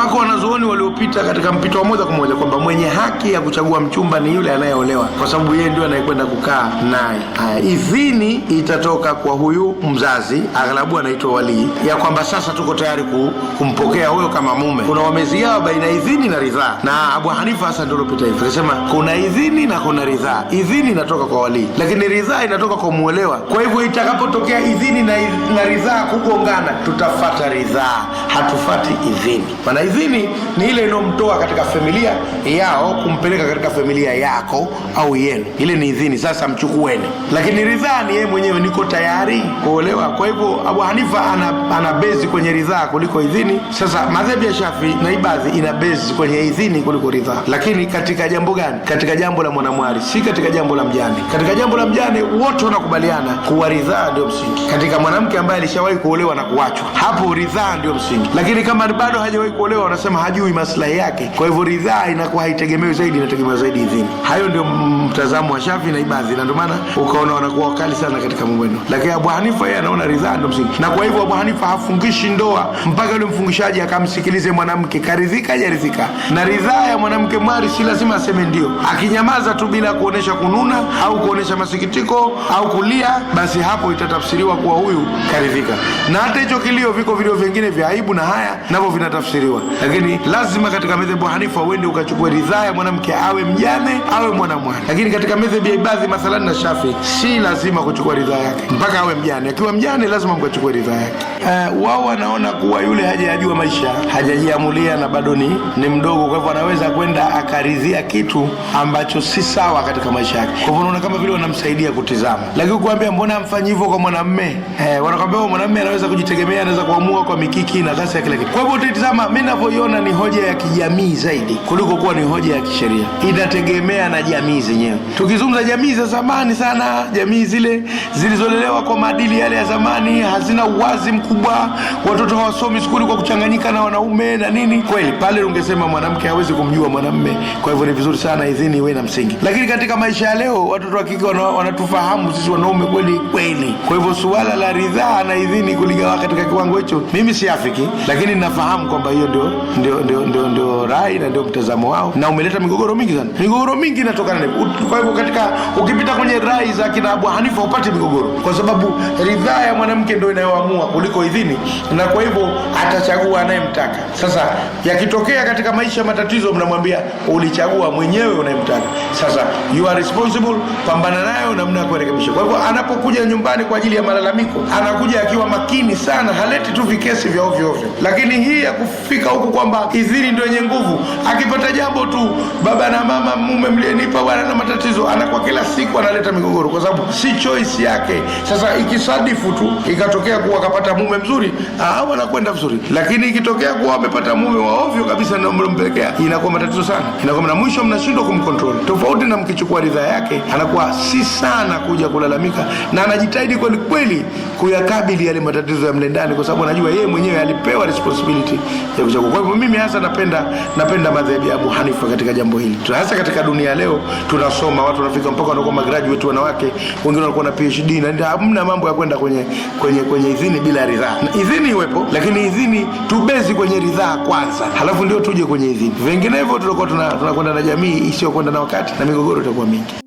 Wako wanazuoni waliopita katika mpito wa moja kwa moja kwamba mwenye haki ya kuchagua mchumba ni yule anayeolewa, kwa sababu yeye ndio anayekwenda kukaa naye. Idhini itatoka kwa huyu mzazi, aghlabu anaitwa wali, ya kwamba sasa tuko tayari kumpokea huyo kama mume. Kuna wamezigawa baina idhini na ridhaa, na Abu Hanifa hasa ndio alopita hivyo, akasema kuna idhini na kuna ridhaa. Idhini inatoka kwa wali, lakini ridhaa inatoka kwa muolewa. Kwa hivyo itakapotokea idhini na ridhaa kugongana, tutafuata ridhaa, hatufati idhini. Maana idhini ni ile inomtoa katika familia yao kumpeleka katika familia yako au yenu, ile ni idhini, sasa mchukueni. Lakini ridhaa ni yeye mwenyewe, niko tayari kuolewa. Kwa hivyo Abu Hanifa ana bezi kwenye ridhaa kuliko idhini. Sasa madhehebu ya Shafi na Ibadhi ina bezi kwenye idhini kuliko ridhaa. Lakini katika jambo gani? Katika jambo la mwanamwali, si katika jambo la mjane. Katika jambo la mjane wote wanakubaliana kuwa ridhaa ndio msingi. Katika mwanamke ambaye alishawahi kuolewa na kuachwa, hapo ridhaa ndio msingi. Lakini kama bado hajawahi kuolewa, wanasema hajui maslahi yake, kwa hivyo ridhaa inakuwa haitegemewi zaidi, inategemea zaidi idhini. Hayo ndio mtazamo wa Shafi na Ibadhi, na ndio maana ukaona wanakuwa wakali sana katika mambo yao. Lakini Abu Hanifa yeye anaona ridhaa ndio msingi, na kwa hivyo Abu Hanifa hafungishi ndoa mpaka yule mfungishaji akamsikilize mwanamke karidhika hajaridhika. Na ridhaa ya mwanamke mwari si lazima aseme ndio. Akinyamaza tu bila kuonesha kununa au kuonesha masikitiko au kulia, basi hapo itatafsiriwa kuwa huyu karidhika. Na hata hicho kilio, viko vilio vingine vya aibu na haya navyo vinatafsiriwa. Lakini lazima katika madhehebu Hanifa uende ukachukue ridhaa ya mwanamke, awe mjane awe mwanamwali. Lakini katika madhehebu ya Ibadhi mathalan na Shafi, si lazima kuchukua ridhaa yake mpaka awe mjane. Akiwa mjane lazima mkachukue ridhaa yake. Wao wanaona kuwa yule hajajua maisha, hajajiamulia na bado ni mdogo, kwa hivyo anaweza kwenda akaridhia kitu ambacho si sawa katika maisha yake. Kwa hivyo unaona kama vile wanamsaidia kutizama. Lakini kuambia mbona amfanyi hivyo kwa mwanamume, wanakwambia mwanamume anaweza kujitegemea, anaweza kuamua kwa mikiki na ghasia kila kitu. Kwa hivyo utitazama, mimi ninavyoiona ni hoja ya kijamii zaidi kuliko kuwa ni hoja ya kisheria. Inategemea na jamii zenyewe. Tukizungumza jamii za zamani sana, jamii zile zilizolelewa kwa maadili yale ya zamani, hazina uwazi mkubwa, watoto hawasomi shule kwa kuchanganyika na wanaume na nini, kweli pale ungesema mwanamke hawezi kumjua mwanamume. Kwa hivyo ni vizuri sana idhini iwe na msingi. Lakini katika maisha ya leo watoto wa kike wanatufahamu sisi wanaume kweli kweli. Kwa hivyo suala la ridhaa na idhini kuligawa katika kiwango hicho, mimi siafiki, lakini ninafahamu kwamba hiyo ndio rai na ndio mtazamo wao, na umeleta migogoro mingi sana. Migogoro mingi inatokana na. Kwa hivyo katika ukipita kwenye rai za kina Abu Hanifa upate migogoro, kwa sababu ridhaa ya mwanamke ndio inayoamua kuliko idhini, na kwa hivyo atachagua anayemtaka. Sasa yakitokea katika maisha matatizo, mnamwambia ulichagua mwenyewe unayemtaka, sasa you are responsible, pambana nayo namna ya kurekebisha. Kwa hivyo anapokuja nyumbani kwa ajili ya malalamiko, anakuja akiwa makini sana, haleti tu vikesi vya ovyo ovyo. Lakini hii ya kufika huku kwamba idhini ndio yenye nguvu, akipata jambo tu, baba na mama, mume mlienipa bwana na matatizo, anakuwa kila siku analeta migogoro, kwa sababu si choice yake. Sasa ikisadifu tu ikatokea kuwa akapata mume mzuri, anakwenda vizuri. Lakini ikitokea kuwa amepata mume wa ovyo kabisa na mlompelekea, inakuwa matatizo sana, inakuwa na mwisho mnashindwa kumcontrol. Tofauti na mkichukua ridhaa yake, anakuwa si sana kuja kulalamika, na anajitahidi kweli kweli kuyakabili yale matatizo ya mlendani, kwa sababu anajua yeye mwenyewe alipewa responsibility ya kuchagua. Kwa hivyo mimi hasa napenda madhehebu ya Abu Hanifa katika jambo hili. Hasa katika dunia leo tunasoma, watu wanafika mpaka wanakuwa graduate wanawake, wengine wanakuwa na PhD, na hamna mambo ya kwenda kwenye idhini bila ridhaa. Idhini iwepo, lakini idhini tubezi kwenye ridhaa kwanza, halafu ndio tuje kwenye idhini. Vinginevyo tutakuwa tunakwenda na jamii isiyo kwenda na wakati, na migogoro itakuwa mingi.